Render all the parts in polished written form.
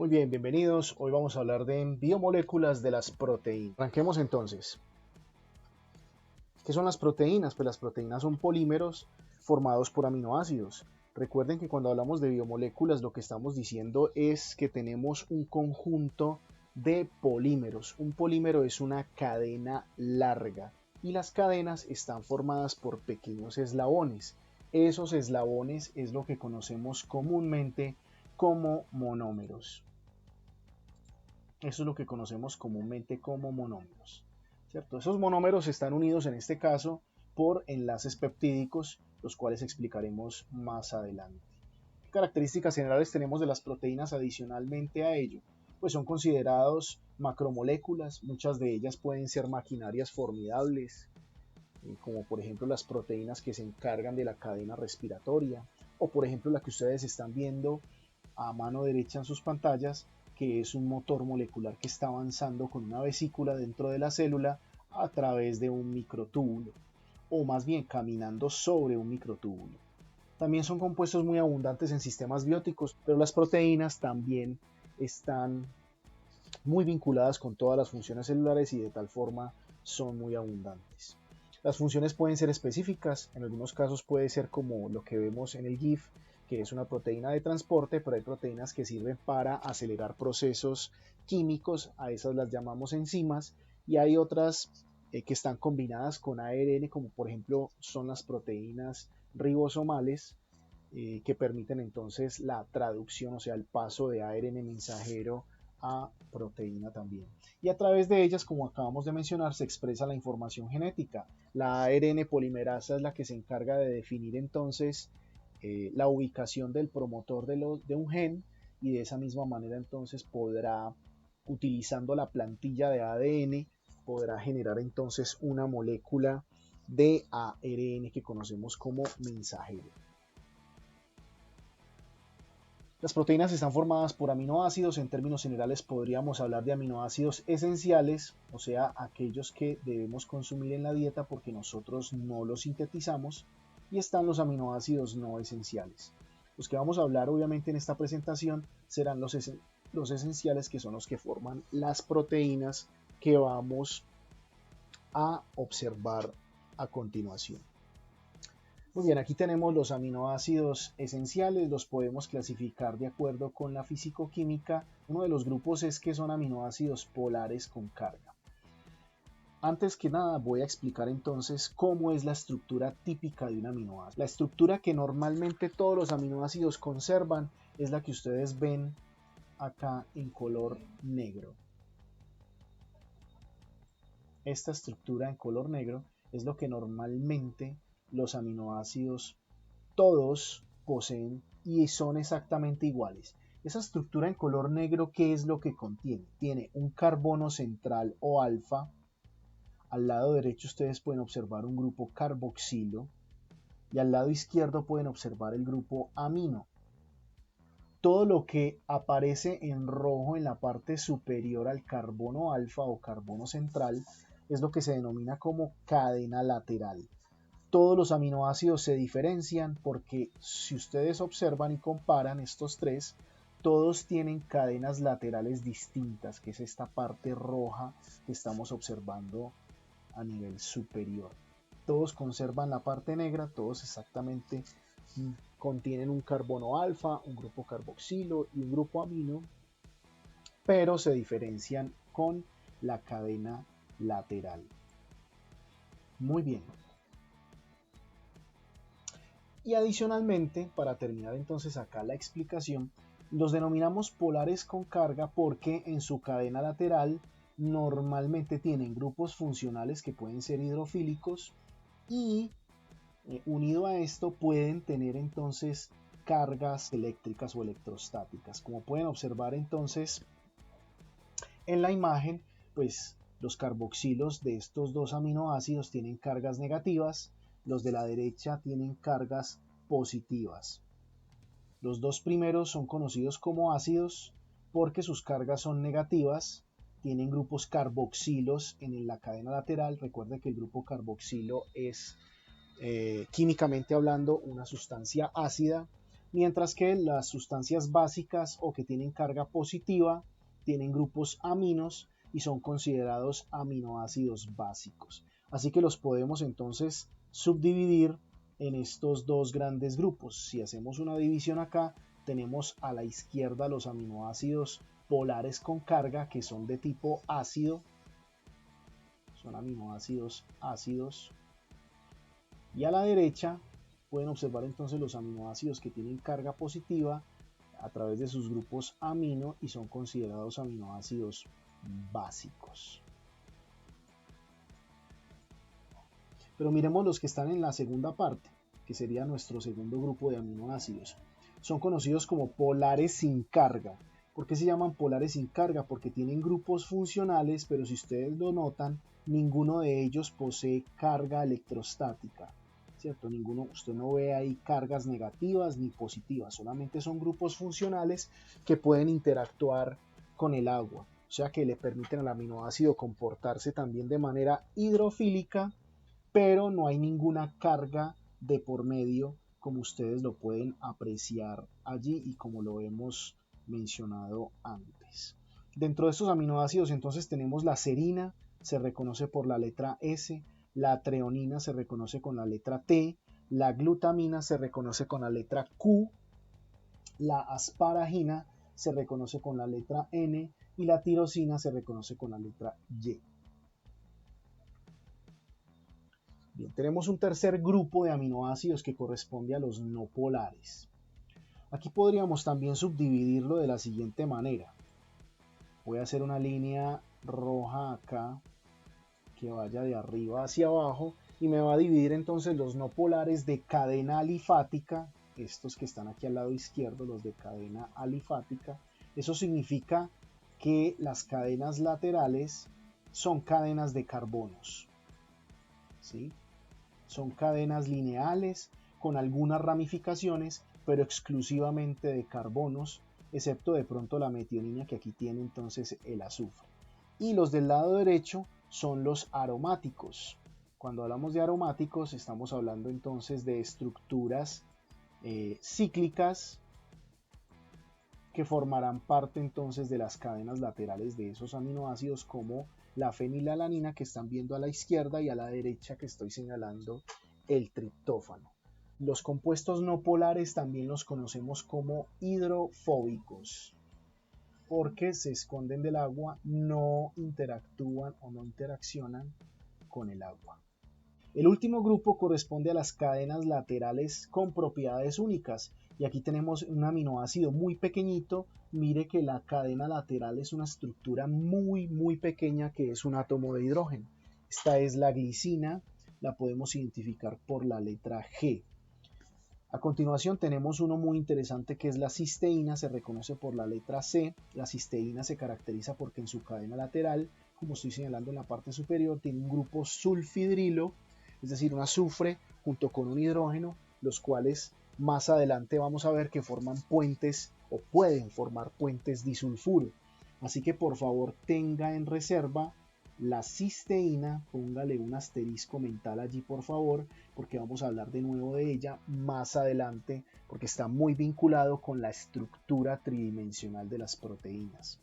Muy bien, bienvenidos. Hoy vamos a hablar de biomoléculas de las proteínas. Arranquemos entonces. ¿Qué son las proteínas? Pues las proteínas son polímeros formados por aminoácidos. Recuerden que cuando hablamos de biomoléculas lo que estamos diciendo es que tenemos un conjunto de polímeros. Un polímero es una cadena larga y las cadenas están formadas por pequeños eslabones. Esos eslabones es lo que conocemos comúnmente como monómeros. Eso es lo que conocemos comúnmente como monómeros, ¿cierto? Esos monómeros están unidos en este caso por enlaces peptídicos, los cuales explicaremos más adelante. ¿Qué características generales tenemos de las proteínas adicionalmente a ello? Pues son considerados macromoléculas, muchas de ellas pueden ser maquinarias formidables, como por ejemplo las proteínas que se encargan de la cadena respiratoria, o por ejemplo la que ustedes están viendo a mano derecha en sus pantallas, que es un motor molecular que está avanzando con una vesícula dentro de la célula a través de un microtúbulo, o más bien caminando sobre un microtúbulo. También son compuestos muy abundantes en sistemas bióticos, pero las proteínas también están muy vinculadas con todas las funciones celulares y de tal forma son muy abundantes. Las funciones pueden ser específicas, en algunos casos puede ser como lo que vemos en el GIF, que es una proteína de transporte, pero hay proteínas que sirven para acelerar procesos químicos, a esas las llamamos enzimas, y hay otras que están combinadas con ARN, como por ejemplo son las proteínas ribosomales, que permiten entonces la traducción, o sea, el paso de ARN mensajero a proteína también. Y a través de ellas, como acabamos de mencionar, se expresa la información genética. La ARN polimerasa es la que se encarga de definir entonces la ubicación del promotor de un gen, y de esa misma manera entonces podrá, utilizando la plantilla de ADN, podrá generar entonces una molécula de ARN que conocemos como mensajero. Las proteínas están formadas por aminoácidos. En términos generales podríamos hablar de aminoácidos esenciales, o sea, aquellos que debemos consumir en la dieta porque nosotros no los sintetizamos, y están los aminoácidos no esenciales. Los que vamos a hablar obviamente en esta presentación serán los esenciales, que son los que forman las proteínas que vamos a observar a continuación. Muy bien, aquí tenemos los aminoácidos esenciales, los podemos clasificar de acuerdo con la fisicoquímica. Uno de los grupos es que son aminoácidos polares con carga. Antes que nada voy a explicar entonces cómo es la estructura típica de un aminoácido. La estructura que normalmente todos los aminoácidos conservan es la que ustedes ven acá en color negro. Esta estructura en color negro es lo que normalmente los aminoácidos todos poseen y son exactamente iguales. Esa estructura en color negro, ¿qué es lo que contiene? Tiene un carbono central o alfa. Al lado derecho ustedes pueden observar un grupo carboxilo y al lado izquierdo pueden observar el grupo amino. Todo lo que aparece en rojo en la parte superior al carbono alfa o carbono central es lo que se denomina como cadena lateral. Todos los aminoácidos se diferencian porque si ustedes observan y comparan estos tres, todos tienen cadenas laterales distintas, que es esta parte roja que estamos observando a nivel superior. Todos conservan la parte negra, todos exactamente contienen un carbono alfa, un grupo carboxilo y un grupo amino, pero se diferencian con la cadena lateral. Muy bien. Y adicionalmente, para terminar entonces acá la explicación, los denominamos polares con carga porque en su cadena lateral normalmente tienen grupos funcionales que pueden ser hidrofílicos y unido a esto pueden tener entonces cargas eléctricas o electrostáticas. Como pueden observar entonces en la imagen, pues los carboxilos de estos dos aminoácidos tienen cargas negativas, los de la derecha tienen cargas positivas. Los dos primeros son conocidos como ácidos porque sus cargas son negativas, tienen grupos carboxilos en la cadena lateral. Recuerden que el grupo carboxilo es químicamente hablando una sustancia ácida, mientras que las sustancias básicas o que tienen carga positiva tienen grupos aminos y son considerados aminoácidos básicos. Así que los podemos entonces subdividir en estos dos grandes grupos. Si hacemos una división acá, tenemos a la izquierda los aminoácidos polares con carga, que son de tipo ácido, son aminoácidos ácidos, y a la derecha pueden observar entonces los aminoácidos que tienen carga positiva a través de sus grupos amino y son considerados aminoácidos básicos. Pero miremos los que están en la segunda parte, que sería nuestro segundo grupo de aminoácidos. Son conocidos como polares sin carga. ¿Por qué se llaman polares sin carga? Porque tienen grupos funcionales, pero si ustedes lo notan, ninguno de ellos posee carga electrostática, ¿cierto? Usted no ve ahí cargas negativas ni positivas, solamente son grupos funcionales que pueden interactuar con el agua, o sea que le permiten al aminoácido comportarse también de manera hidrofílica, pero no hay ninguna carga de por medio, como ustedes lo pueden apreciar allí y como lo hemos mencionado antes. Dentro de estos aminoácidos entonces tenemos la serina, se reconoce por la letra S, la treonina se reconoce con la letra T, la glutamina se reconoce con la letra Q, la asparagina se reconoce con la letra N y la tirosina se reconoce con la letra Y. Bien, tenemos un tercer grupo de aminoácidos que corresponde a los no polares. Aquí podríamos también subdividirlo de la siguiente manera. Voy a hacer una línea roja acá que vaya de arriba hacia abajo y me va a dividir entonces los no polares de cadena alifática, estos que están aquí al lado izquierdo, los de cadena alifática. Eso significa que las cadenas laterales son cadenas de carbonos, ¿sí? Son cadenas lineales con algunas ramificaciones, pero exclusivamente de carbonos, excepto de pronto la metionina que aquí tiene entonces el azufre. Y los del lado derecho son los aromáticos. Cuando hablamos de aromáticos estamos hablando entonces de estructuras cíclicas que formarán parte entonces de las cadenas laterales de esos aminoácidos, como la fenilalanina que están viendo a la izquierda y a la derecha que estoy señalando el triptófano. Los compuestos no polares también los conocemos como hidrofóbicos porque se esconden del agua, no interactúan o no interaccionan con el agua. El último grupo corresponde a las cadenas laterales con propiedades únicas. Y aquí tenemos un aminoácido muy pequeñito. Mire que la cadena lateral es una estructura muy pequeña que es un átomo de hidrógeno. Esta es la glicina, la podemos identificar por la letra G. A continuación tenemos uno muy interesante que es la cisteína, se reconoce por la letra C. La cisteína se caracteriza porque en su cadena lateral, como estoy señalando en la parte superior, tiene un grupo sulfidrilo, es decir, un azufre junto con un hidrógeno, los cuales más adelante vamos a ver que forman puentes o pueden formar puentes disulfuro. Así que por favor tenga en reserva la cisteína, póngale un asterisco mental allí por favor, porque vamos a hablar de nuevo de ella más adelante, porque está muy vinculado con la estructura tridimensional de las proteínas.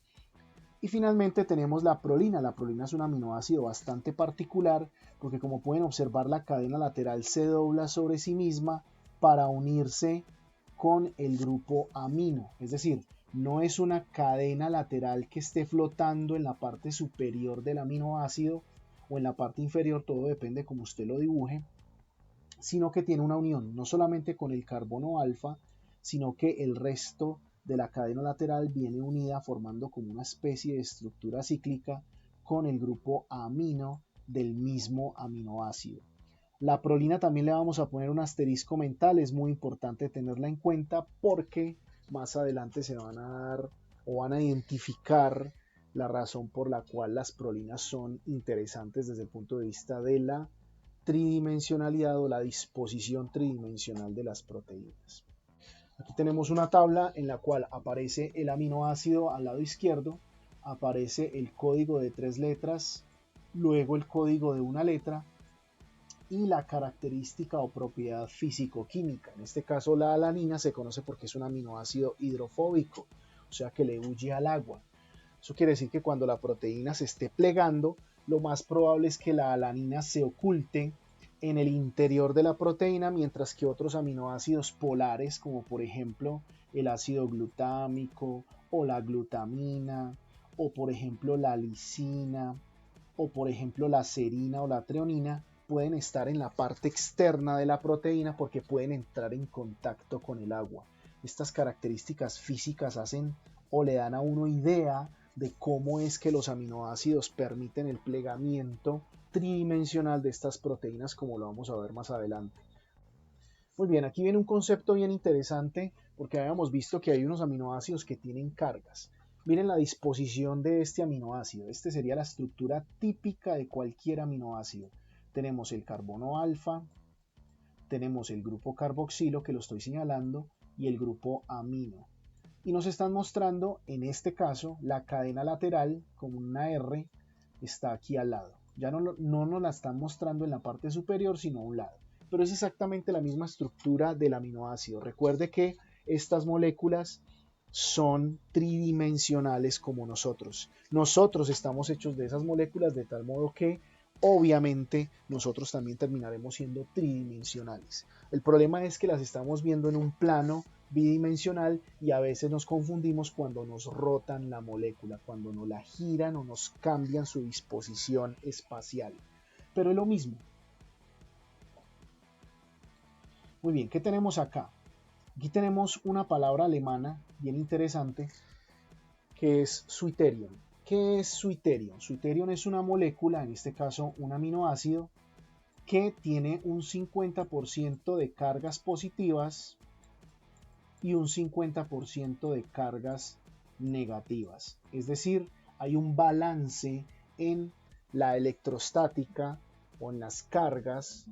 Y finalmente tenemos la prolina. La prolina es un aminoácido bastante particular porque, como pueden observar, la cadena lateral se dobla sobre sí misma para unirse con el grupo amino. Es decir, no es una cadena lateral que esté flotando en la parte superior del aminoácido o en la parte inferior, todo depende como usted lo dibuje, sino que tiene una unión no solamente con el carbono alfa, sino que el resto de la cadena lateral viene unida formando como una especie de estructura cíclica con el grupo amino del mismo aminoácido. La prolina también le vamos a poner un asterisco mental, es muy importante tenerla en cuenta porque más adelante se van a dar o van a identificar la razón por la cual las prolinas son interesantes desde el punto de vista de la tridimensionalidad o la disposición tridimensional de las proteínas. Aquí tenemos una tabla en la cual aparece el aminoácido al lado izquierdo, aparece el código de 3 letras, luego el código de una letra y la característica o propiedad físico-química. En este caso la alanina se conoce porque es un aminoácido hidrofóbico, o sea que le huye al agua. Eso quiere decir que cuando la proteína se esté plegando, lo más probable es que la alanina se oculte en el interior de la proteína, mientras que otros aminoácidos polares, como por ejemplo el ácido glutámico o la glutamina, o por ejemplo la lisina, o por ejemplo la serina o la treonina, pueden estar en la parte externa de la proteína porque pueden entrar en contacto con el agua. Estas características físicas hacen o le dan a uno idea de cómo es que los aminoácidos permiten el plegamiento tridimensional de estas proteínas, como lo vamos a ver más adelante. Muy bien, aquí viene un concepto bien interesante porque habíamos visto que hay unos aminoácidos que tienen cargas. Miren la disposición de este aminoácido. Este sería la estructura típica de cualquier aminoácido. Tenemos el carbono alfa, tenemos el grupo carboxilo, que lo estoy señalando, y el grupo amino. Y nos están mostrando, en este caso, la cadena lateral, como una R, está aquí al lado. Ya no nos la están mostrando en la parte superior, sino a un lado. Pero es exactamente la misma estructura del aminoácido. Recuerde que estas moléculas son tridimensionales como nosotros. Nosotros estamos hechos de esas moléculas de tal modo que obviamente nosotros también terminaremos siendo tridimensionales. El problema es que las estamos viendo en un plano bidimensional y a veces nos confundimos cuando nos rotan la molécula, cuando nos la giran o nos cambian su disposición espacial. Pero es lo mismo. Muy bien, ¿qué tenemos acá? Aquí tenemos una palabra alemana bien interesante que es Switterion. ¿Qué es Switterion? Switterion es una molécula, en este caso un aminoácido, que tiene un 50% de cargas positivas y un 50% de cargas negativas. Es decir, hay un balance en la electrostática o en las cargas.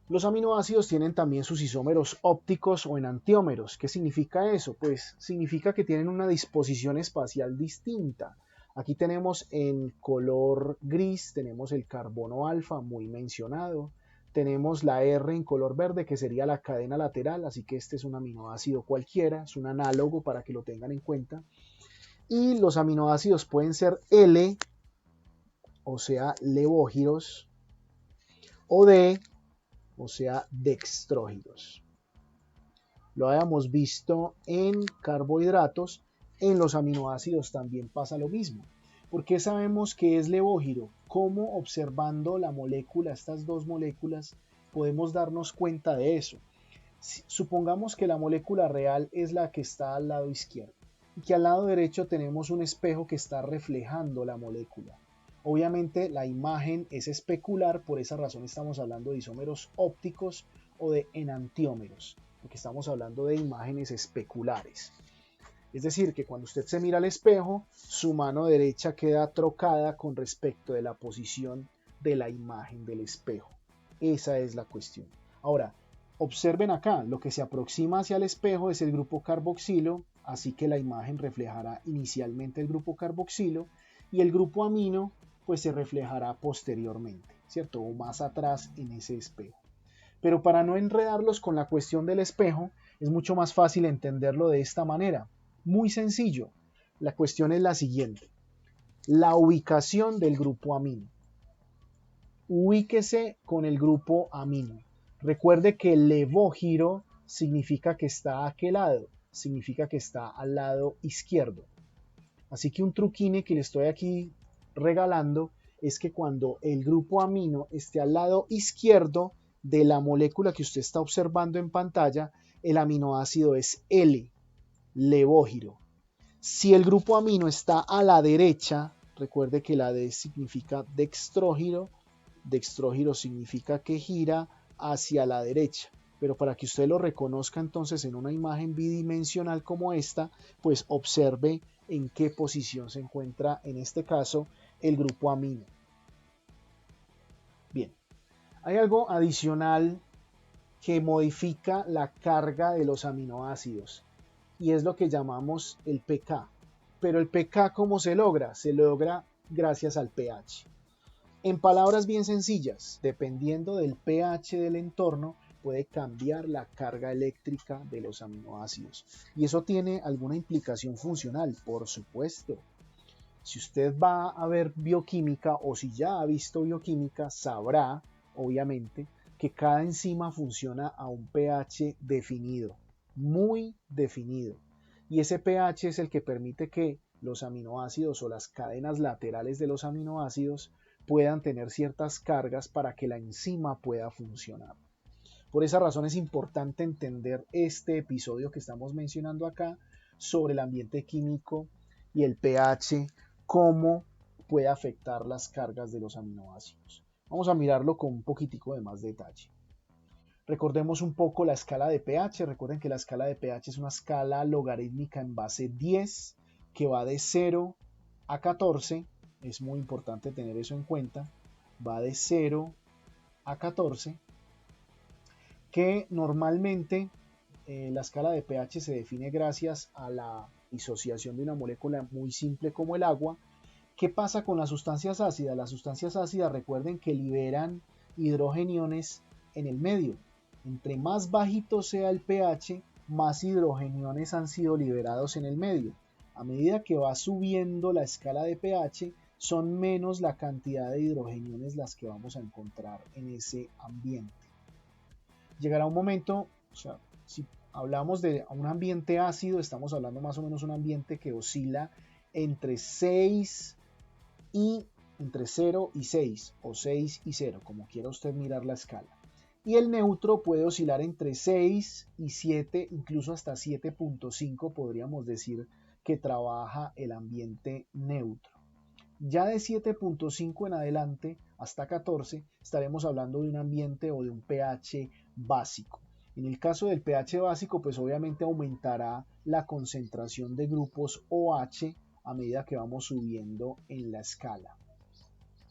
Los aminoácidos tienen también sus isómeros ópticos o enantiómeros. ¿Qué significa eso? Pues significa que tienen una disposición espacial distinta. Aquí tenemos en color gris, tenemos el carbono alfa, muy mencionado. Tenemos la R en color verde, que sería la cadena lateral, así que este es un aminoácido cualquiera, es un análogo para que lo tengan en cuenta. Y los aminoácidos pueden ser L, o sea, levógiros, o D, o sea, dextrógiros. Lo habíamos visto en carbohidratos, en los aminoácidos también pasa lo mismo. ¿Por qué sabemos que es levógiro? ¿Cómo observando la molécula, estas dos moléculas, podemos darnos cuenta de eso? Supongamos que la molécula real es la que está al lado izquierdo y que al lado derecho tenemos un espejo que está reflejando la molécula. Obviamente la imagen es especular, por esa razón estamos hablando de isómeros ópticos o de enantiómeros, porque estamos hablando de imágenes especulares. Es decir, que cuando usted se mira al espejo, su mano derecha queda trocada con respecto de la posición de la imagen del espejo. Esa es la cuestión. Ahora, observen acá, lo que se aproxima hacia el espejo es el grupo carboxilo, así que la imagen reflejará inicialmente el grupo carboxilo y el grupo amino pues se reflejará posteriormente, ¿cierto? O más atrás en ese espejo. Pero para no enredarlos con la cuestión del espejo, es mucho más fácil entenderlo de esta manera. Muy sencillo. La cuestión es la siguiente. La ubicación del grupo amino. Ubíquese con el grupo amino. Recuerde que el levógiro significa que está a aquel lado, significa que está al lado izquierdo. Así que un truquine que le estoy aquí regalando es que cuando el grupo amino esté al lado izquierdo de la molécula que usted está observando en pantalla, el aminoácido es L, levógiro. Si el grupo amino está a la derecha, recuerde que la D significa dextrógiro, dextrógiro significa que gira hacia la derecha. Pero para que usted lo reconozca entonces en una imagen bidimensional como esta, pues observe en qué posición se encuentra en este caso el grupo amino. Bien, hay algo adicional que modifica la carga de los aminoácidos y es lo que llamamos el pK. Pero el pK, ¿cómo se logra? Se logra gracias al pH. En palabras bien sencillas, dependiendo del pH del entorno, puede cambiar la carga eléctrica de los aminoácidos. Y eso tiene alguna implicación funcional, por supuesto. Si usted va a ver bioquímica o si ya ha visto bioquímica, sabrá, obviamente, que cada enzima funciona a un pH definido, muy definido. Y ese pH es el que permite que los aminoácidos o las cadenas laterales de los aminoácidos puedan tener ciertas cargas para que la enzima pueda funcionar. Por esa razón es importante entender este episodio que estamos mencionando acá sobre el ambiente químico y el pH, cómo puede afectar las cargas de los aminoácidos. Vamos a mirarlo con un poquitico de más detalle. Recordemos un poco la escala de pH. Recuerden que la escala de pH es una escala logarítmica en base 10 que va de 0 a 14. Es muy importante tener eso en cuenta. Va de 0 a 14. Que normalmente la escala de pH se define gracias a la disociación de una molécula muy simple como el agua. ¿Qué pasa con las sustancias ácidas? Las sustancias ácidas, recuerden que liberan hidrogeniones en el medio. Entre más bajito sea el pH, más hidrogeniones han sido liberados en el medio. A medida que va subiendo la escala de pH, son menos la cantidad de hidrogeniones las que vamos a encontrar en ese ambiente. Llegará un momento, o sea, si hablamos de un ambiente ácido, estamos hablando más o menos de un ambiente que oscila entre 6 y entre 0 y 6 o 6 y 0, como quiera usted mirar la escala. Y el neutro puede oscilar entre 6 y 7, incluso hasta 7.5 podríamos decir que trabaja el ambiente neutro. Ya de 7.5 en adelante hasta 14 estaremos hablando de un ambiente o de un pH básico. En el caso del pH básico, pues obviamente aumentará la concentración de grupos OH a medida que vamos subiendo en la escala.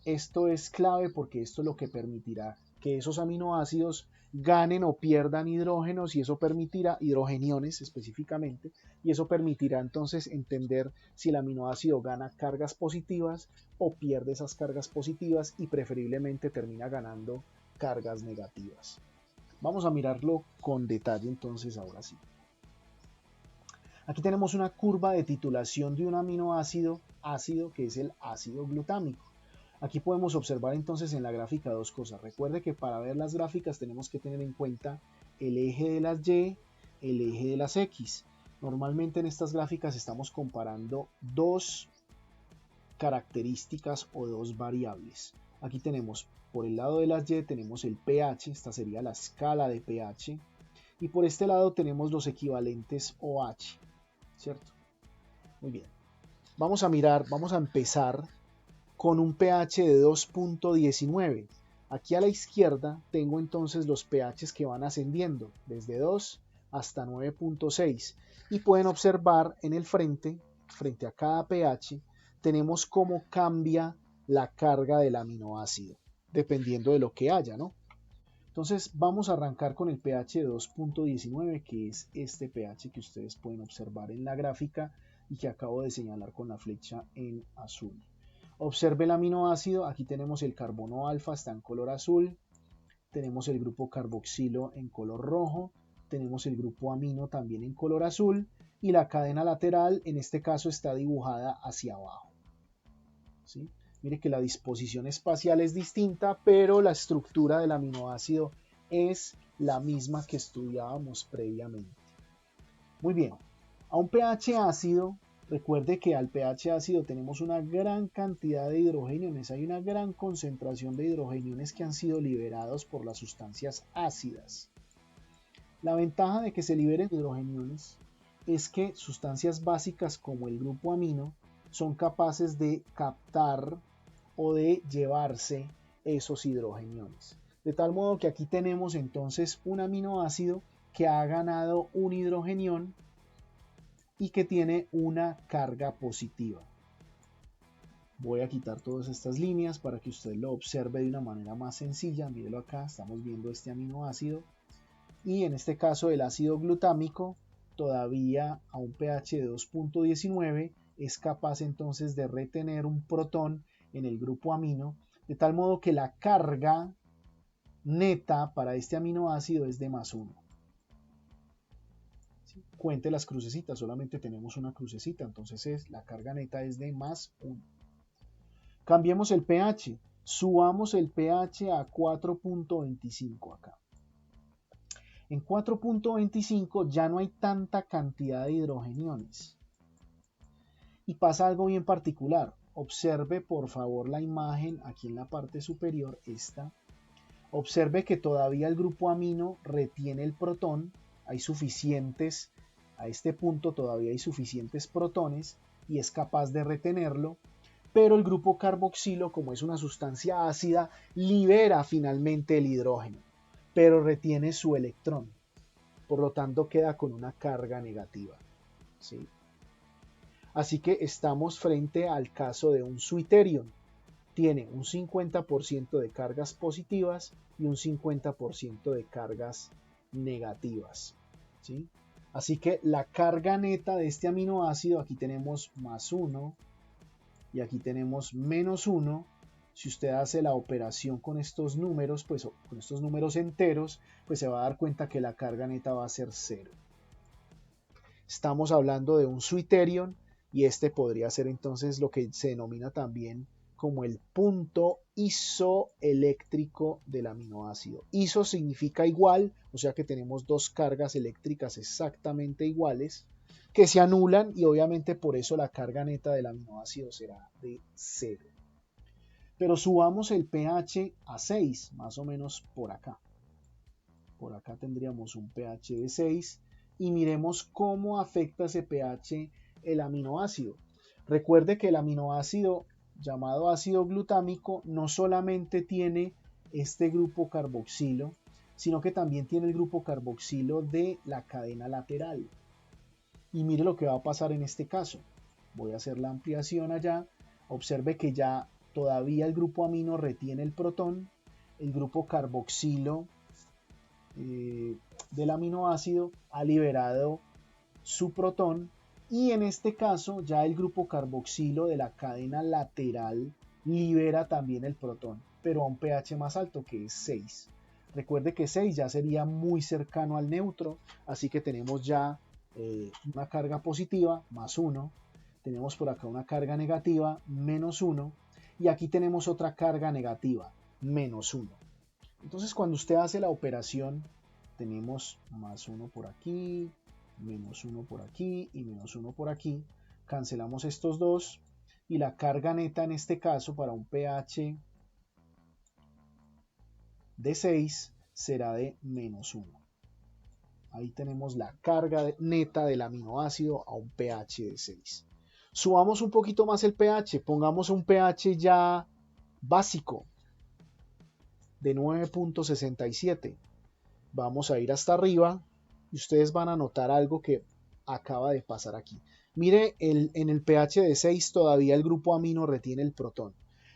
Esto es clave porque esto es lo que permitirá que esos aminoácidos ganen o pierdan hidrógenos y eso permitirá, hidrogeniones específicamente, y eso permitirá entonces entender si el aminoácido gana cargas positivas o pierde esas cargas positivas y preferiblemente termina ganando cargas negativas. Vamos a mirarlo con detalle entonces ahora sí. Aquí tenemos una curva de titulación de un aminoácido ácido que es el ácido glutámico. Aquí podemos observar entonces en la gráfica dos cosas. Recuerde que para ver las gráficas tenemos que tener en cuenta el eje de las Y, el eje de las X. Normalmente en estas gráficas estamos comparando dos características o dos variables. Aquí tenemos por el lado de las Y tenemos el pH, esta sería la escala de pH, y por este lado tenemos los equivalentes OH, ¿cierto? Muy bien. Vamos a empezar con un pH de 2.19. Aquí a la izquierda tengo entonces los pHs que van ascendiendo desde 2 hasta 9.6 y pueden observar en el frente a cada pH, tenemos cómo cambia la carga del aminoácido dependiendo de lo que haya, ¿no? Entonces vamos a arrancar con el pH de 2.19, que es este pH que ustedes pueden observar en la gráfica y que acabo de señalar con la flecha en azul. Observe el aminoácido, aquí tenemos el carbono alfa, está en color azul, tenemos el grupo carboxilo en color rojo, tenemos el grupo amino también en color azul y la cadena lateral en este caso está dibujada hacia abajo. ¿Sí? Mire que la disposición espacial es distinta, pero la estructura del aminoácido es la misma que estudiábamos previamente. Muy bien, a un pH ácido, recuerde que al pH ácido tenemos una gran cantidad de hidrogeniones, hay una gran concentración de hidrogeniones que han sido liberados por las sustancias ácidas. La ventaja de que se liberen hidrogeniones es que sustancias básicas como el grupo amino son capaces de captar o de llevarse esos hidrogeniones. De tal modo que aquí tenemos entonces un aminoácido que ha ganado un hidrogenión y que tiene una carga positiva. Voy a quitar todas estas líneas para que usted lo observe de una manera más sencilla. Mírelo acá, estamos viendo este aminoácido y en este caso el ácido glutámico todavía a un pH de 2.19 es capaz entonces de retener un protón en el grupo amino, de tal modo que la carga neta para este aminoácido es de +1. ¿Sí? Cuente las crucecitas, solamente tenemos una crucecita, entonces la carga neta es de +1. Cambiemos el pH, subamos el pH a 4.25 acá. En 4.25 ya no hay tanta cantidad de hidrogeniones. Y pasa algo bien particular. Observe por favor la imagen aquí en la parte superior, esta. Observe que todavía el grupo amino retiene el protón. Hay suficientes, a este punto todavía hay suficientes protones y es capaz de retenerlo. Pero el grupo carboxilo, como es una sustancia ácida, libera finalmente el hidrógeno, pero retiene su electrón. Por lo tanto, queda con una carga negativa. ¿Sí? Así que estamos frente al caso de un Zwitterion. Tiene un 50% de cargas positivas y un 50% de cargas negativas. ¿Sí? Así que la carga neta de este aminoácido, aquí tenemos +1 y aquí tenemos -1. Si usted hace la operación con estos números, pues con estos números enteros, pues se va a dar cuenta que la carga neta va a ser 0. Estamos hablando de un Zwitterion y este podría ser entonces lo que se denomina también como el punto isoeléctrico del aminoácido. Iso significa igual, o sea que tenemos dos cargas eléctricas exactamente iguales que se anulan y obviamente por eso la carga neta del aminoácido será de 0. Pero subamos el pH a 6, más o menos por acá. Por acá tendríamos un pH de 6 y miremos cómo afecta ese pH el aminoácido. Recuerde que el aminoácido llamado ácido glutámico no solamente tiene este grupo carboxilo, sino que también tiene el grupo carboxilo de la cadena lateral. Y mire lo que va a pasar en este caso. Voy a hacer la ampliación allá. Observe que ya todavía el grupo amino retiene el protón, el grupo carboxilo del aminoácido ha liberado su protón y en este caso ya el grupo carboxilo de la cadena lateral libera también el protón, pero a un pH más alto que es 6. Recuerde que 6 ya sería muy cercano al neutro, así que tenemos ya una carga positiva, +1, tenemos por acá una carga negativa, -1, y aquí tenemos otra carga negativa, -1. Entonces cuando usted hace la operación, tenemos +1 por aquí, -1 por aquí y -1 por aquí. Cancelamos estos dos y la carga neta en este caso para un pH de 6 será de -1. Ahí tenemos la carga neta del aminoácido a un pH de 6. Subamos un poquito más el pH, pongamos un pH ya básico de 9.67. Vamos a ir hasta arriba y ustedes van a notar algo que acaba de pasar aquí. Mire, en el pH de 6 todavía el grupo amino retiene el protón,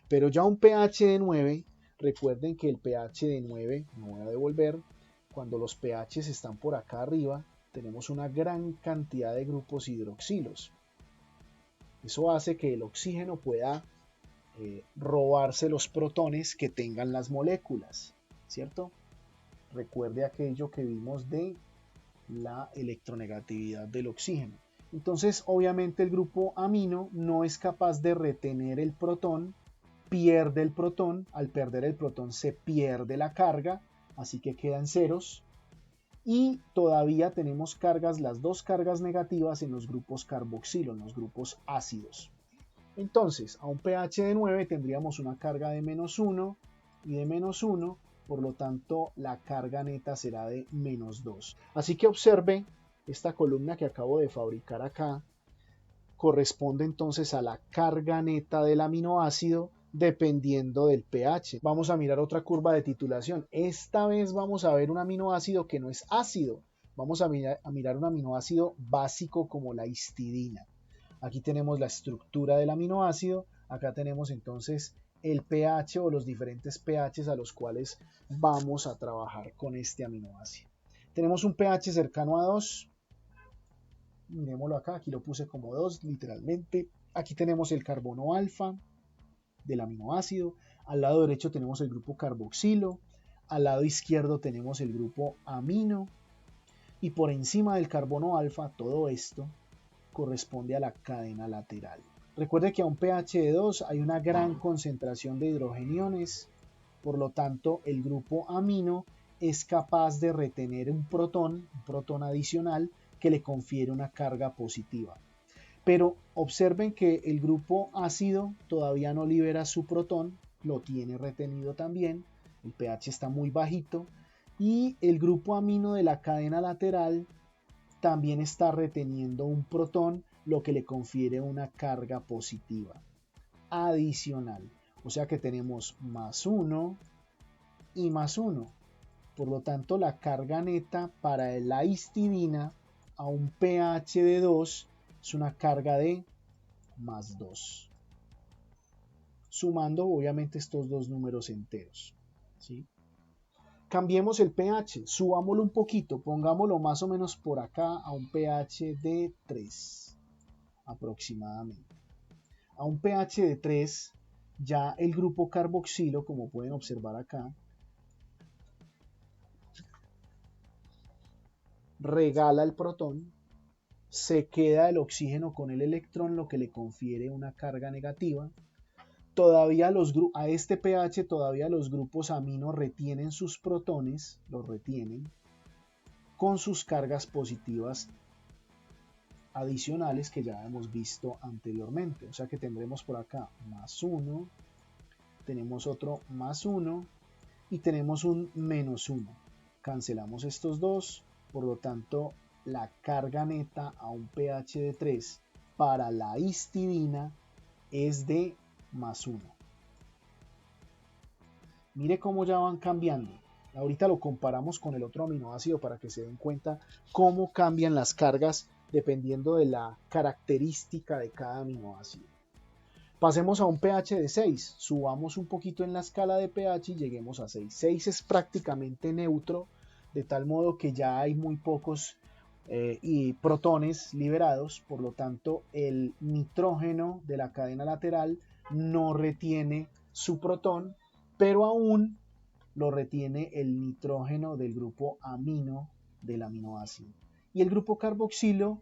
pero ya un pH de 9, recuerden que el pH de 9, me voy a devolver, cuando los pHs están por acá arriba, tenemos una gran cantidad de grupos hidroxilos. Eso hace que el oxígeno pueda robarse los protones que tengan las moléculas, ¿cierto? Recuerde aquello que vimos de la electronegatividad del oxígeno. Entonces, obviamente el grupo amino no es capaz de retener el protón, pierde el protón, al perder el protón se pierde la carga, así que quedan ceros. Y todavía tenemos cargas, las dos cargas negativas en los grupos carboxilo, en los grupos ácidos. Entonces, a un pH de 9 tendríamos una carga de -1 y de -1, por lo tanto la carga neta será de -2. Así que observe, esta columna que acabo de fabricar acá corresponde entonces a la carga neta del aminoácido dependiendo del pH. Vamos a mirar otra curva de titulación. Esta vez vamos a ver un aminoácido que no es ácido. Vamos a mirar un aminoácido básico como la histidina. Aquí tenemos la estructura del aminoácido, acá tenemos entonces el pH o los diferentes pHs a los cuales vamos a trabajar con este aminoácido. Tenemos un pH cercano a 2, miremoslo acá, aquí lo puse como 2 literalmente. Aquí tenemos el carbono alfa del aminoácido, Al lado derecho tenemos el grupo carboxilo, al lado izquierdo tenemos el grupo amino y por encima del carbono alfa todo esto corresponde a la cadena lateral. Recuerde que a un pH de 2 hay una gran concentración de hidrogeniones, por lo tanto el grupo amino es capaz de retener un protón adicional que le confiere una carga positiva. Pero observen que el grupo ácido todavía no libera su protón, lo tiene retenido también, el pH está muy bajito, y el grupo amino de la cadena lateral también está reteniendo un protón, lo que le confiere una carga positiva adicional. O sea que tenemos más 1 y más 1. Por lo tanto, la carga neta para la histidina a un pH de 2 es una carga de más 2. Sumando obviamente estos dos números enteros. ¿Sí? Cambiemos el pH, subámoslo un poquito, pongámoslo más o menos por acá a un pH de 3 aproximadamente. A un pH de 3 ya el grupo carboxilo, como pueden observar acá, regala el protón, se queda el oxígeno con el electrón, lo que le confiere una carga negativa. Todavía a este pH todavía los grupos amino retienen sus protones, los retienen con sus cargas positivas adicionales que ya hemos visto anteriormente. O sea que tendremos por acá más 1, tenemos otro más 1 y tenemos un menos 1. Cancelamos estos dos, por lo tanto la carga neta a un pH de 3 para la histidina es de más 1. Mire cómo ya van cambiando. Ahorita lo comparamos con el otro aminoácido para que se den cuenta cómo cambian las cargas dependiendo de la característica de cada aminoácido. Pasemos a un pH de 6, subamos un poquito en la escala de pH y lleguemos a 6. 6 es prácticamente neutro, de tal modo que ya hay muy pocos protones liberados, por lo tanto el nitrógeno de la cadena lateral no retiene su protón, pero aún lo retiene el nitrógeno del grupo amino del aminoácido. Y el grupo carboxilo,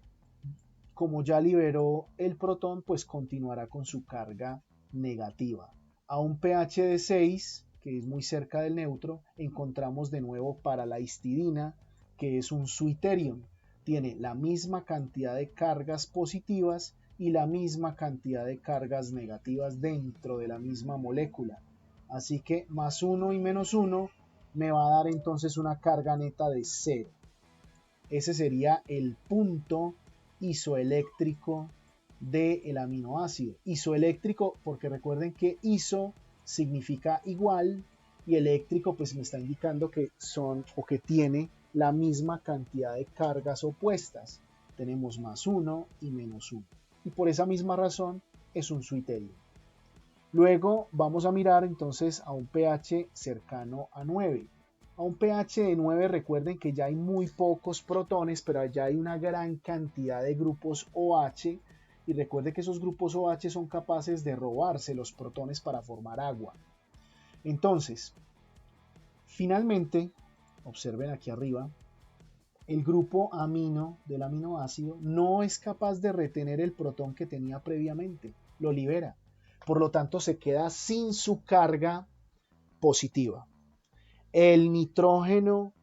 como ya liberó el protón, pues continuará con su carga negativa. A un pH de 6, que es muy cerca del neutro, encontramos de nuevo para la histidina, que es un switterion. Tiene la misma cantidad de cargas positivas y la misma cantidad de cargas negativas dentro de la misma molécula. Así que más 1 y menos 1 me va a dar entonces una carga neta de 0. Ese sería el punto isoeléctrico del aminoácido. Isoeléctrico porque recuerden que iso significa igual y eléctrico pues me está indicando que son o que tiene la misma cantidad de cargas opuestas. Tenemos más 1 y menos 1. Y por esa misma razón es un switterion. Luego vamos a mirar entonces a un pH cercano a 9. A un pH de 9 recuerden que ya hay muy pocos protones, pero ya hay una gran cantidad de grupos OH y recuerden que esos grupos OH son capaces de robarse los protones para formar agua. Entonces, finalmente, observen aquí arriba, el grupo amino del aminoácido no es capaz de retener el protón que tenía previamente, lo libera. Por lo tanto, se queda sin su carga positiva. El nitrógeno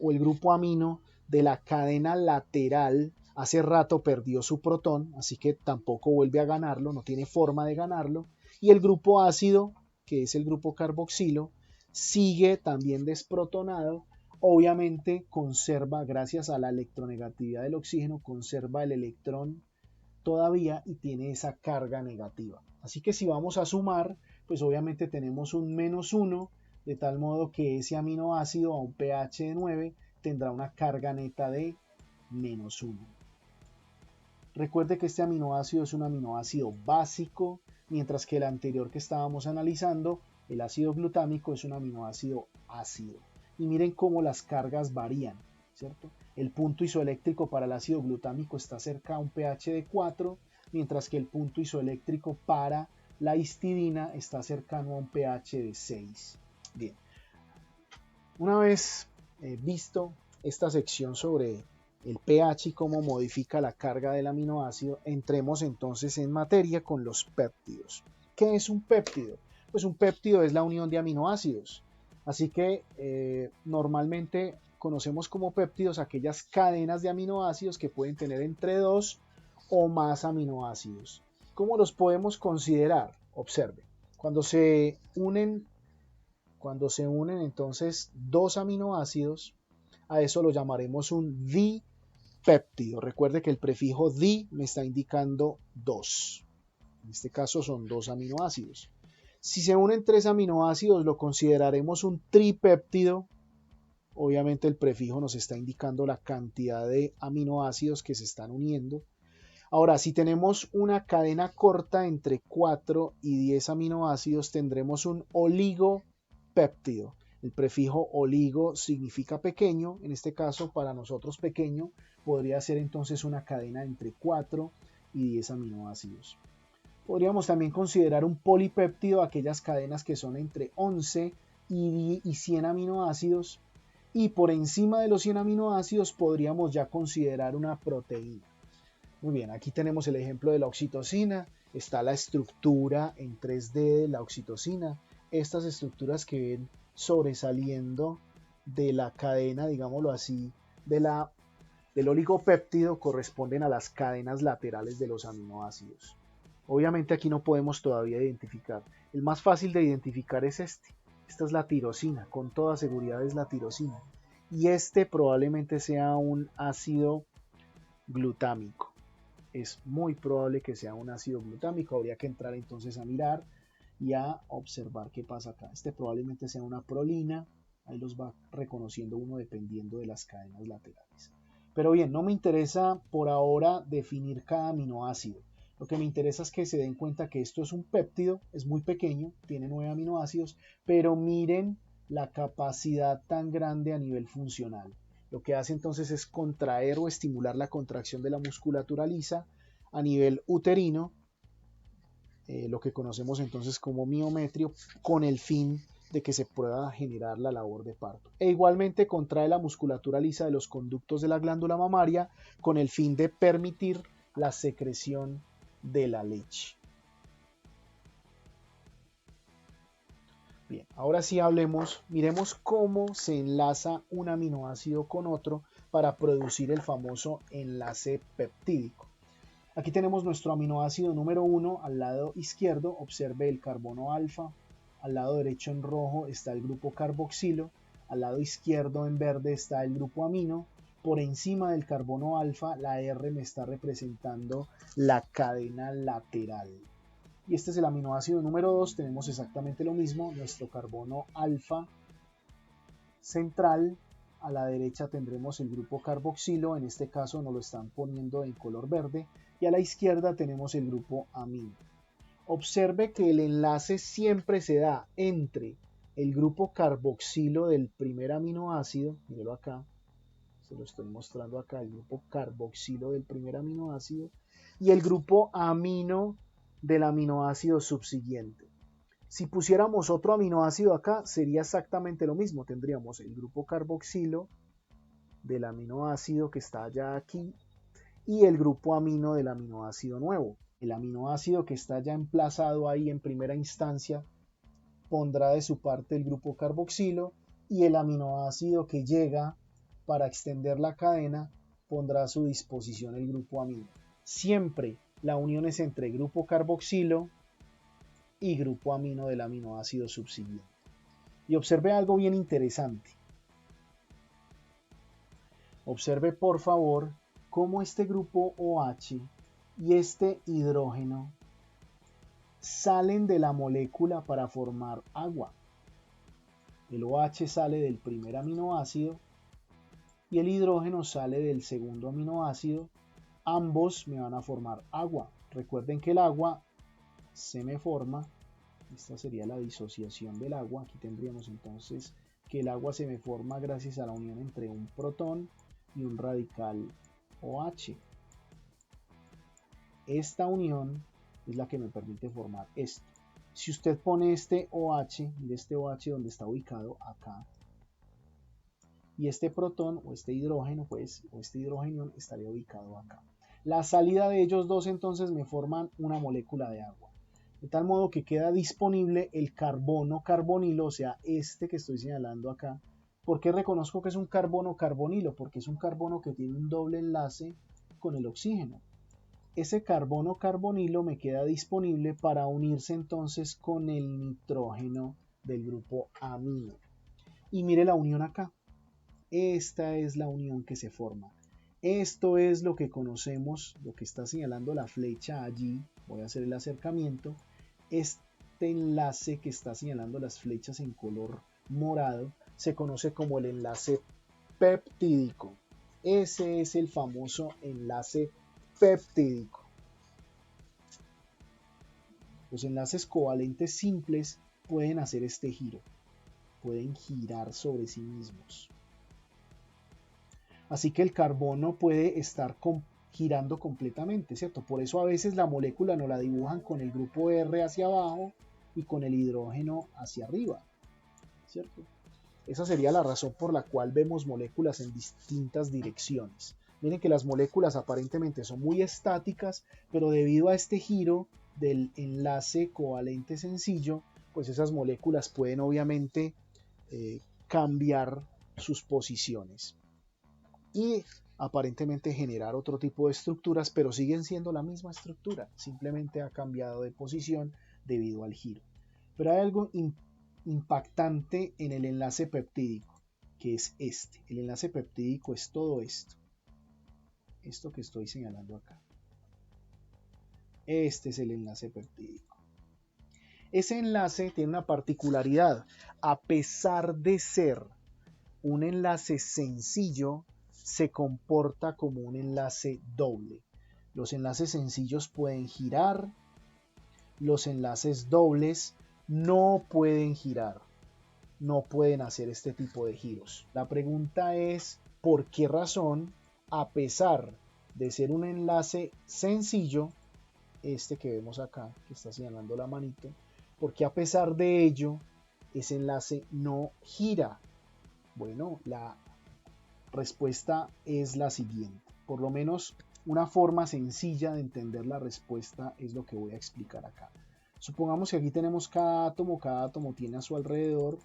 o el grupo amino de la cadena lateral hace rato perdió su protón, así que tampoco vuelve a ganarlo, no tiene forma de ganarlo. Y el grupo ácido, que es el grupo carboxilo, sigue también desprotonado. Obviamente conserva, gracias a la electronegatividad del oxígeno, conserva el electrón todavía y tiene esa carga negativa. Así que si vamos a sumar, pues obviamente tenemos un menos 1, de tal modo que ese aminoácido a un pH de 9 tendrá una carga neta de menos 1. Recuerde que este aminoácido es un aminoácido básico, mientras que el anterior que estábamos analizando, el ácido glutámico, es un aminoácido ácido. Y miren cómo las cargas varían, ¿cierto? El punto isoeléctrico para el ácido glutámico está cerca a un pH de 4, mientras que el punto isoeléctrico para La histidina está cercano a un pH de 6. Bien, una vez visto esta sección sobre el pH y cómo modifica la carga del aminoácido, entremos entonces en materia con los péptidos. ¿Qué es un péptido? Pues un péptido es la unión de aminoácidos. Así que normalmente conocemos como péptidos aquellas cadenas de aminoácidos que pueden tener entre 2 o más aminoácidos. ¿Cómo los podemos considerar? Observe, cuando se unen entonces dos aminoácidos, a eso lo llamaremos un dipéptido. Recuerde que el prefijo di me está indicando 2. En este caso son 2 aminoácidos. Si se unen 3 aminoácidos, lo consideraremos un tripéptido. Obviamente el prefijo nos está indicando la cantidad de aminoácidos que se están uniendo. Ahora, si tenemos una cadena corta entre 4 y 10 aminoácidos, tendremos un oligopéptido. El prefijo oligo significa pequeño, en este caso para nosotros pequeño podría ser entonces una cadena entre 4 y 10 aminoácidos. Podríamos también considerar un polipéptido aquellas cadenas que son entre 11 y 100 aminoácidos, y por encima de los 100 aminoácidos podríamos ya considerar una proteína. Muy bien, aquí tenemos el ejemplo de la oxitocina, está la estructura en 3D de la oxitocina, estas estructuras que ven sobresaliendo de la cadena, digámoslo así, del oligopéptido corresponden a las cadenas laterales de los aminoácidos. Obviamente aquí no podemos todavía identificar, el más fácil de identificar es esta es la tirosina, con toda seguridad es la tirosina, y este probablemente sea un ácido glutámico. Es muy probable que sea un ácido glutámico, habría que entrar entonces a mirar y a observar qué pasa acá. Este probablemente sea una prolina, ahí los va reconociendo uno dependiendo de las cadenas laterales. Pero bien, no me interesa por ahora definir cada aminoácido. Lo que me interesa es que se den cuenta que esto es un péptido, es muy pequeño, tiene 9 aminoácidos, pero miren la capacidad tan grande a nivel funcional. Lo que hace entonces es contraer o estimular la contracción de la musculatura lisa a nivel uterino, lo que conocemos entonces como miometrio, con el fin de que se pueda generar la labor de parto. E igualmente contrae la musculatura lisa de los conductos de la glándula mamaria con el fin de permitir la secreción de la leche. Bien, ahora sí miremos cómo se enlaza un aminoácido con otro para producir el famoso enlace peptídico. Aquí tenemos nuestro aminoácido número 1 al lado izquierdo, observe el carbono alfa, al lado derecho en rojo está el grupo carboxilo, al lado izquierdo en verde está el grupo amino, por encima del carbono alfa la R me está representando la cadena lateral. Y este es el aminoácido número 2, tenemos exactamente lo mismo, nuestro carbono alfa central, a la derecha tendremos el grupo carboxilo, en este caso nos lo están poniendo en color verde, y a la izquierda tenemos el grupo amino. Observe que el enlace siempre se da entre el grupo carboxilo del primer aminoácido, míralo acá, se lo estoy mostrando acá, el grupo carboxilo del primer aminoácido, y el grupo amino del aminoácido subsiguiente. Si pusiéramos otro aminoácido acá, sería exactamente lo mismo. Tendríamos el grupo carboxilo del aminoácido que está ya aquí y el grupo amino del aminoácido nuevo. El aminoácido que está ya emplazado ahí en primera instancia pondrá de su parte el grupo carboxilo y el aminoácido que llega para extender la cadena pondrá a su disposición el grupo amino. Siempre la unión es entre grupo carboxilo y grupo amino del aminoácido subsiguiente. Y observe algo bien interesante. Observe por favor cómo este grupo OH y este hidrógeno salen de la molécula para formar agua. El OH sale del primer aminoácido y el hidrógeno sale del segundo aminoácido. Ambos me van a formar agua. Recuerden que el agua se me forma, esta sería la disociación del agua, aquí tendríamos entonces que el agua se me forma gracias a la unión entre un protón y un radical OH. Esta unión es la que me permite formar esto. Si usted pone este OH, mire este OH donde está ubicado acá, y este protón o este hidrógeno, pues, o este hidrógeno estaría ubicado acá. La salida de ellos dos entonces me forman una molécula de agua. De tal modo que queda disponible el carbono carbonilo, o sea, este que estoy señalando acá. ¿Por qué reconozco que es un carbono carbonilo? Porque es un carbono que tiene un doble enlace con el oxígeno. Ese carbono carbonilo me queda disponible para unirse entonces con el nitrógeno del grupo amino. Y mire la unión acá. Esta es la unión que se forma. Esto es lo que conocemos, lo que está señalando la flecha allí. Voy a hacer el acercamiento. Este enlace que está señalando las flechas en color morado se conoce como el enlace peptídico. Ese es el famoso enlace peptídico. Los enlaces covalentes simples pueden hacer este giro, pueden girar sobre sí mismos. Así que el carbono puede estar girando completamente, ¿cierto? Por eso a veces la molécula nos la dibujan con el grupo R hacia abajo y con el hidrógeno hacia arriba, ¿cierto? Esa sería la razón por la cual vemos moléculas en distintas direcciones. Miren que las moléculas aparentemente son muy estáticas, pero debido a este giro del enlace covalente sencillo, pues esas moléculas pueden obviamente cambiar sus posiciones y aparentemente generar otro tipo de estructuras, pero siguen siendo la misma estructura, simplemente ha cambiado de posición debido al giro. Pero hay algo impactante en el enlace peptídico, que es este. El enlace peptídico es todo esto que estoy señalando acá. Este es el enlace peptídico. Ese enlace tiene una particularidad. A pesar de ser un enlace sencillo, se comporta como un enlace doble. Los enlaces sencillos pueden girar, los enlaces dobles no pueden girar, no pueden hacer este tipo de giros. La pregunta es, ¿por qué razón, a pesar de ser un enlace sencillo, este que vemos acá, que está señalando la manito, por qué a pesar de ello, ese enlace no gira? Bueno, la respuesta es la siguiente. Por lo menos una forma sencilla de entender la respuesta es lo que voy a explicar acá. Supongamos que aquí tenemos cada átomo tiene a su alrededor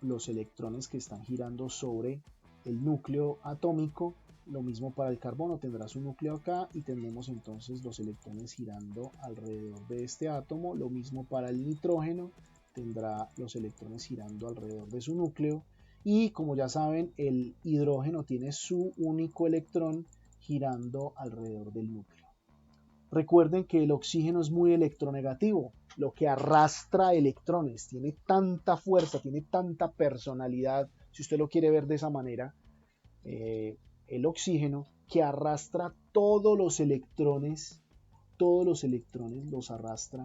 los electrones que están girando sobre el núcleo atómico. Lo mismo para el carbono, tendrá su núcleo acá y tendremos entonces los electrones girando alrededor de este átomo. Lo mismo para el nitrógeno, tendrá los electrones girando alrededor de su núcleo. Y como ya saben, el hidrógeno tiene su único electrón girando alrededor del núcleo. Recuerden que el oxígeno es muy electronegativo, lo que arrastra electrones, tiene tanta fuerza, tiene tanta personalidad, si usted lo quiere ver de esa manera, el oxígeno, que arrastra todos los electrones los arrastra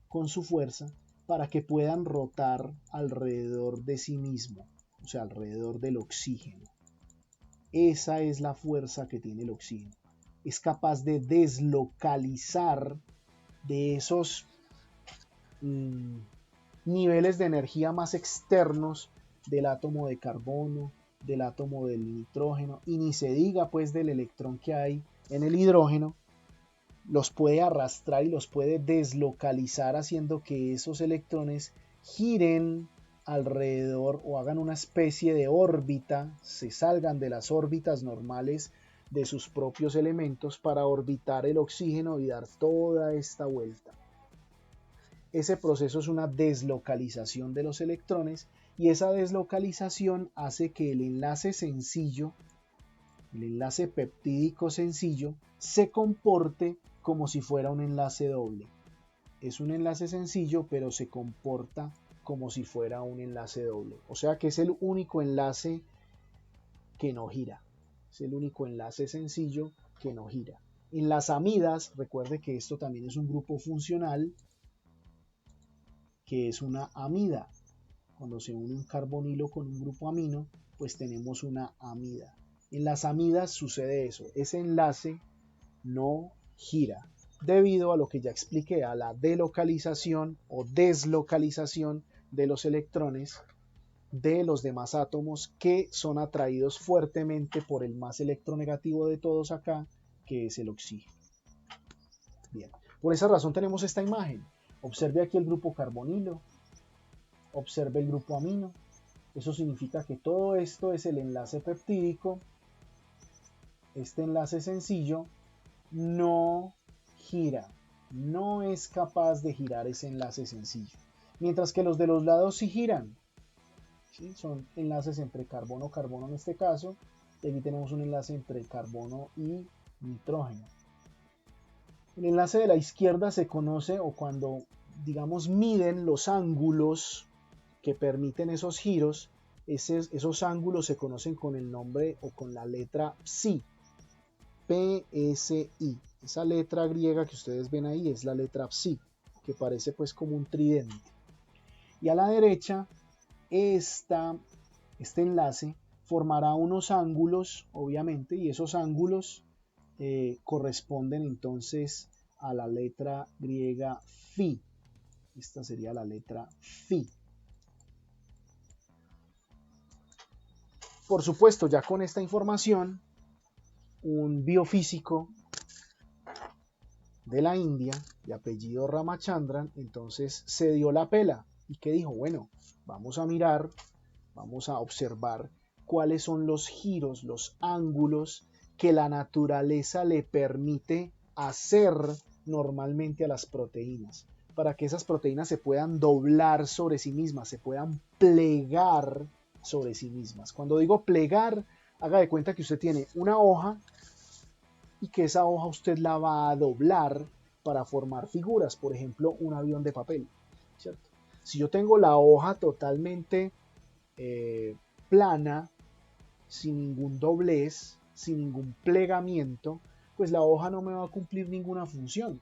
con su fuerza para que puedan rotar alrededor de sí mismo, o sea, alrededor del oxígeno. Esa es la fuerza que tiene el oxígeno. Es capaz de deslocalizar de esos niveles de energía más externos del átomo de carbono, del átomo del nitrógeno, y ni se diga pues del electrón que hay en el hidrógeno, los puede arrastrar y los puede deslocalizar haciendo que esos electrones giren alrededor o hagan una especie de órbita, se salgan de las órbitas normales de sus propios elementos para orbitar el oxígeno y dar toda esta vuelta. Ese proceso es una deslocalización de los electrones y esa deslocalización hace que el enlace sencillo, el enlace peptídico sencillo, se comporte como si fuera un enlace doble. Es un enlace sencillo, pero se comporta como si fuera un enlace doble. O sea que es el único enlace que no gira. Es el único enlace sencillo que no gira. En las amidas, recuerde que esto también es un grupo funcional, que es una amida. Cuando se une un carbonilo con un grupo amino, pues tenemos una amida. En las amidas sucede eso. Ese enlace no gira. debido a lo que ya expliqué, a la delocalización o deslocalización de los electrones de los demás átomos que son atraídos fuertemente por el más electronegativo de todos acá, que es el oxígeno. Bien, por esa razón tenemos esta imagen. Observe aquí el grupo carbonilo, observe el grupo amino. Eso significa que todo esto es el enlace peptídico. Este enlace sencillo no gira, no es capaz de girar ese enlace sencillo, mientras que los de los lados sí giran. ¿Sí? Son enlaces entre carbono-carbono en este caso, y aquí tenemos un enlace entre carbono y nitrógeno. El enlace de la izquierda se conoce, o cuando digamos miden los ángulos que permiten esos giros, esos ángulos se conocen con el nombre o con la letra psi, PSI. Esa letra griega que ustedes ven ahí es la letra psi, que parece pues como un tridente. Y a la derecha, este enlace formará unos ángulos, obviamente, y esos ángulos corresponden entonces a la letra griega phi. Esta sería la letra phi. Por supuesto, ya con esta información, un biofísico de la India, de apellido Ramachandran, entonces se dio la pela y que dijo, bueno, vamos a mirar, vamos a observar cuáles son los giros, los ángulos que la naturaleza le permite hacer normalmente a las proteínas, para que esas proteínas se puedan doblar sobre sí mismas, se puedan plegar sobre sí mismas. Cuando digo plegar, haga de cuenta que usted tiene una hoja y que esa hoja usted la va a doblar para formar figuras, por ejemplo, un avión de papel, ¿cierto? Si yo tengo la hoja totalmente plana, sin ningún doblez, sin ningún plegamiento, pues la hoja no me va a cumplir ninguna función.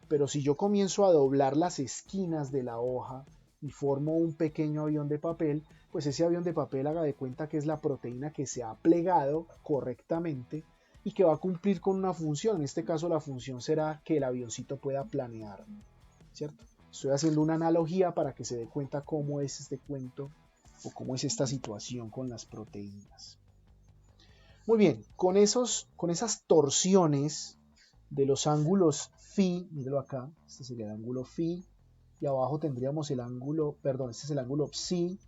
Pero si yo comienzo a doblar las esquinas de la hoja y formo un pequeño avión de papel, pues ese avión de papel haga de cuenta que es la proteína que se ha plegado correctamente y que va a cumplir con una función. En este caso la función será que el avioncito pueda planear, ¿cierto? Estoy haciendo una analogía para que se dé cuenta cómo es este cuento o cómo es esta situación con las proteínas. Muy bien, con esas torsiones de los ángulos phi, míralo acá, este sería el ángulo phi, y abajo tendríamos el ángulo, perdón, este es el ángulo psi,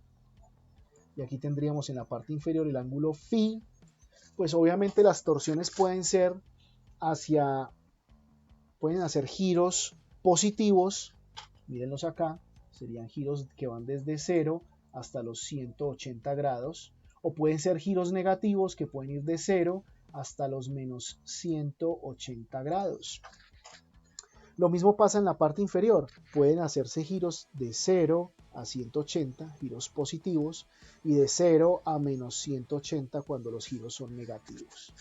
y aquí tendríamos en la parte inferior el ángulo phi. Pues obviamente las torsiones pueden hacer giros positivos, mírenlos acá, serían giros que van desde 0 hasta los 180 grados, o pueden ser giros negativos que pueden ir de 0 hasta los menos 180 grados. Lo mismo pasa en la parte inferior, pueden hacerse giros de 0 a 180, giros positivos, y de 0 a menos 180 cuando los giros son negativos.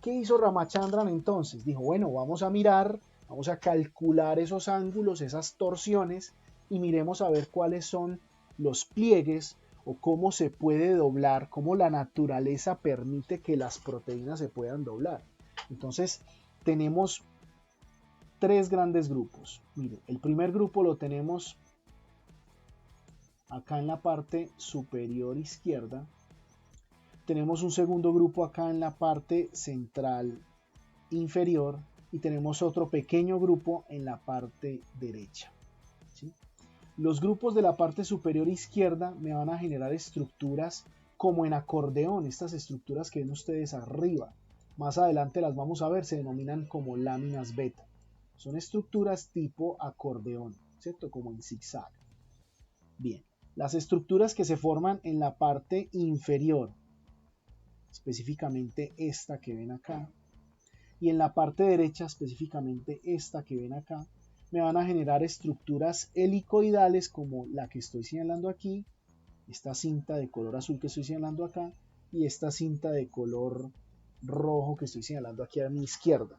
¿Qué hizo Ramachandran entonces? Dijo, bueno, vamos a mirar, vamos a calcular esos ángulos, esas torsiones, y miremos a ver cuáles son los pliegues o cómo se puede doblar, cómo la naturaleza permite que las proteínas se puedan doblar. Entonces, tenemos tres grandes grupos. Mire, el primer grupo lo tenemos acá en la parte superior izquierda. Tenemos un segundo grupo acá en la parte central inferior y tenemos otro pequeño grupo en la parte derecha. ¿Sí? Los grupos de la parte superior izquierda me van a generar estructuras como en acordeón, estas estructuras que ven ustedes arriba. Más adelante las vamos a ver, se denominan como láminas beta. Son estructuras tipo acordeón, ¿cierto? Como en zigzag. Bien, las estructuras que se forman en la parte inferior, específicamente esta que ven acá, y en la parte derecha, específicamente esta que ven acá, me van a generar estructuras helicoidales como la que estoy señalando aquí, esta cinta de color azul que estoy señalando acá, y esta cinta de color rojo que estoy señalando aquí a mi izquierda.